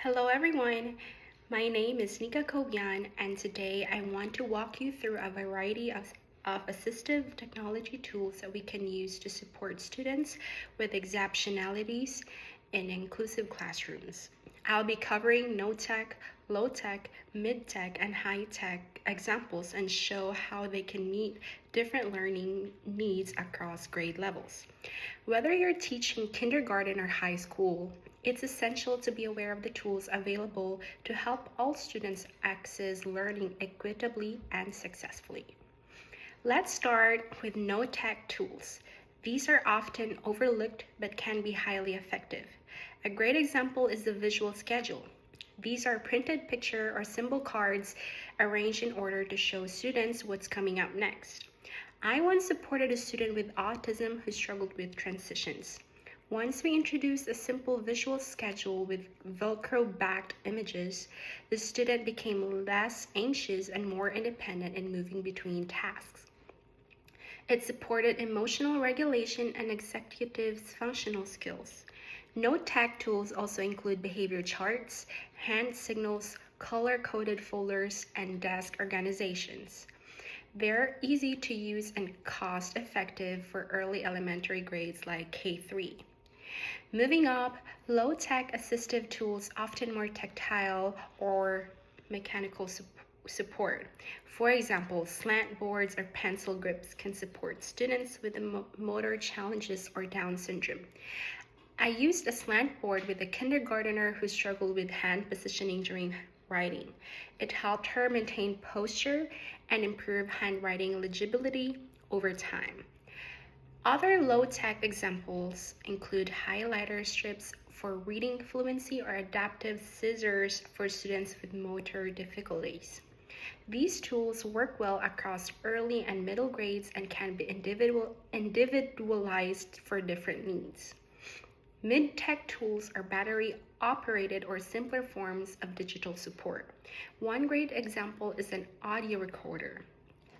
Hello everyone, my name is Nika Kobian and today I want to walk you through a variety of assistive technology tools that we can use to support students with exceptionalities in inclusive classrooms. I'll be covering no-tech, low-tech, mid-tech, and high-tech examples and show how they can meet different learning needs across grade levels. Whether you're teaching kindergarten or high school, it's essential to be aware of the tools available to help all students access learning equitably and successfully. Let's start with no-tech tools. These are often overlooked but can be highly effective. A great example is the visual schedule. These are printed picture or symbol cards arranged in order to show students what's coming up next. I once supported a student with autism who struggled with transitions. Once we introduced a simple visual schedule with Velcro-backed images, the student became less anxious and more independent in moving between tasks. It supported emotional regulation and executives' functional skills. No-tech tools also include behavior charts, hand signals, color-coded folders, and desk organizations. They're easy to use and cost-effective for early elementary grades like K3. Moving up, low-tech assistive tools, often more tactile or mechanical support. For example, slant boards or pencil grips can support students with motor challenges or Down syndrome. I used a slant board with a kindergartner who struggled with hand positioning during writing. It helped her maintain posture and improve handwriting legibility over time. Other low-tech examples include highlighter strips for reading fluency or adaptive scissors for students with motor difficulties. These tools work well across early and middle grades and can be individualized for different needs. Mid-tech tools are battery-operated or simpler forms of digital support. One great example is an audio recorder.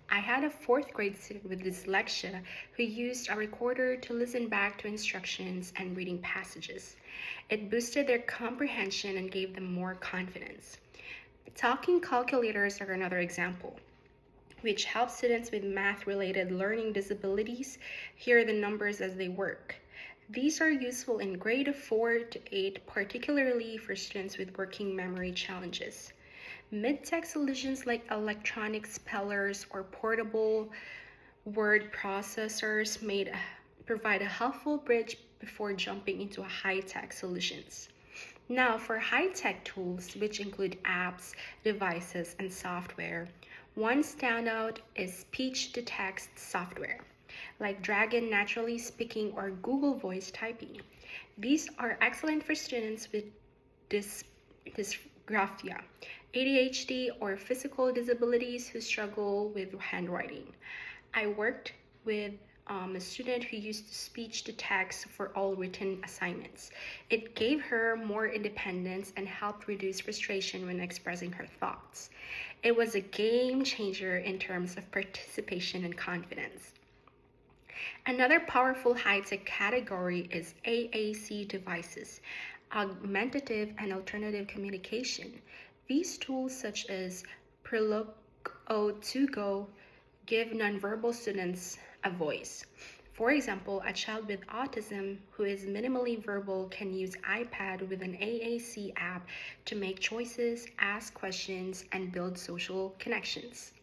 I had a fourth grade student with dyslexia who used a recorder to listen back to instructions and reading passages. It boosted their comprehension and gave them more confidence. Talking calculators are another example, which helps students with math-related learning disabilities hear the numbers as they work. These are useful in grade 4 to 8, particularly for students with working memory challenges. Mid-tech solutions like electronic spellers or portable word processors provide a helpful bridge before jumping into high-tech solutions. Now, for high-tech tools, which include apps, devices, and software, one standout is speech-to-text software, like Dragon Naturally Speaking or Google Voice Typing. These are excellent for students with dysgraphia, ADHD, or physical disabilities who struggle with handwriting. I worked with a student who used speech to text for all written assignments. It gave her more independence and helped reduce frustration when expressing her thoughts. It was a game changer in terms of participation and confidence. Another powerful high-tech category is AAC devices, augmentative and alternative communication. These tools, such as Prelogo2Go, give nonverbal students a voice. For example, a child with autism who is minimally verbal can use iPad with an AAC app to make choices, ask questions, and build social connections.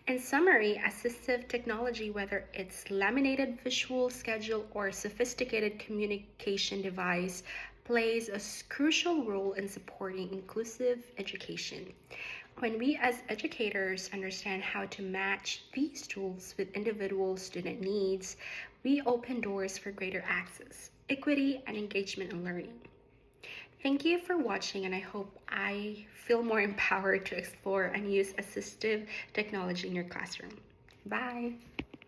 In summary, assistive technology, whether it's laminated visual schedule or sophisticated communication device, plays a crucial role in supporting inclusive education. When we as educators understand how to match these tools with individual student needs, we open doors for greater access, equity, and engagement in learning. Thank you for watching, and I hope I feel more empowered to explore and use assistive technology in your classroom. Bye.